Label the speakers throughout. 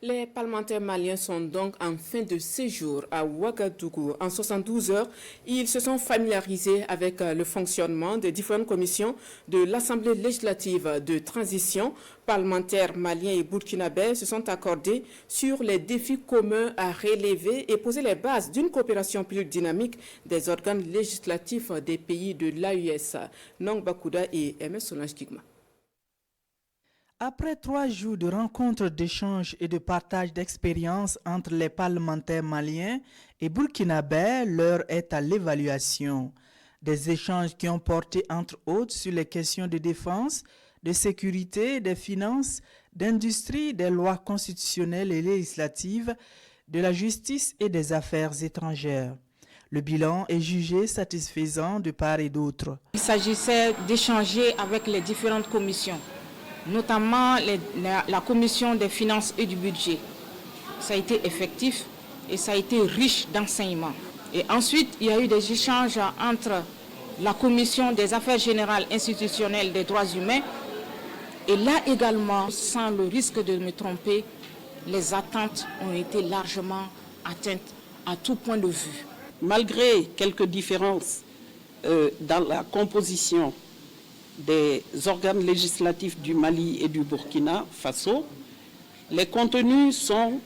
Speaker 1: Les parlementaires maliens sont donc en fin de séjour à Ouagadougou. En 72 heures, ils se sont familiarisés avec le fonctionnement des différentes commissions de l'Assemblée législative de transition. Parlementaires maliens et burkinabés se sont accordés sur les défis communs à relever et poser les bases d'une coopération plus dynamique des organes législatifs des pays de l'AES. Nong Bakouda et MS Solange Kigma.
Speaker 2: Après 3 jours de rencontres, d'échanges et de partage d'expériences entre les parlementaires maliens et burkinabés, l'heure est à l'évaluation. Des échanges qui ont porté entre autres sur les questions de défense, de sécurité, des finances, d'industrie, des lois constitutionnelles et législatives, de la justice et des affaires étrangères. Le bilan est jugé satisfaisant de part et d'autre.
Speaker 3: Il s'agissait d'échanger avec les différentes commissions, notamment la commission des finances et du budget. Ça a été effectif et ça a été riche d'enseignements. Et ensuite, il y a eu des échanges entre la commission des affaires générales institutionnelles des droits humains. Et là également, sans le risque de me tromper, les attentes ont été largement atteintes à tout point de vue.
Speaker 4: Malgré quelques différences dans la composition des organes législatifs du Mali et du Burkina Faso, les contenus sont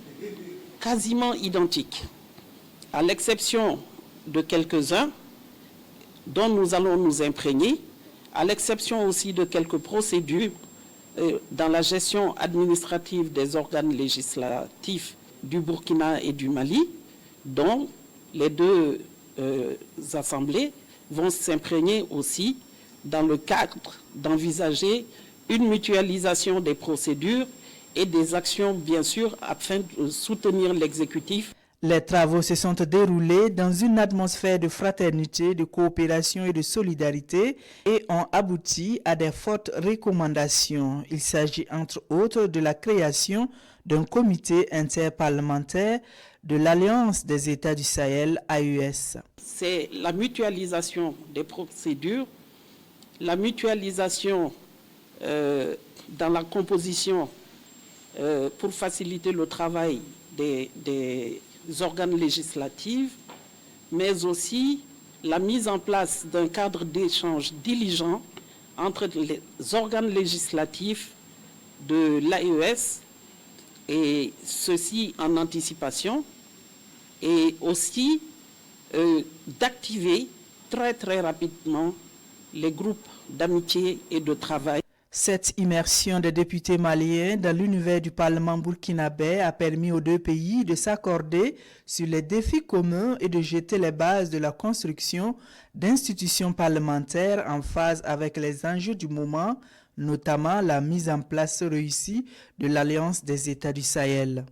Speaker 4: quasiment identiques, à l'exception de quelques-uns dont nous allons nous imprégner, à l'exception aussi de quelques procédures dans la gestion administrative des organes législatifs du Burkina et du Mali, dont les deux assemblées vont s'imprégner aussi dans le cadre d'envisager une mutualisation des procédures et des actions, bien sûr, afin de soutenir l'exécutif.
Speaker 2: Les travaux se sont déroulés dans une atmosphère de fraternité, de coopération et de solidarité et ont abouti à des fortes recommandations. Il s'agit entre autres de la création d'un comité interparlementaire de l'Alliance des États du Sahel, AES.
Speaker 4: C'est la mutualisation des procédures, la mutualisation dans la composition pour faciliter le travail des organes législatifs, mais aussi la mise en place d'un cadre d'échange diligent entre les organes législatifs de l'AES, et ceci en anticipation, et aussi d'activer très rapidement les groupes d'amitié et de travail.
Speaker 2: Cette immersion des députés maliens dans l'univers du Parlement burkinabé a permis aux deux pays de s'accorder sur les défis communs et de jeter les bases de la construction d'institutions parlementaires en phase avec les enjeux du moment, notamment la mise en place réussie de l'Alliance des États du Sahel.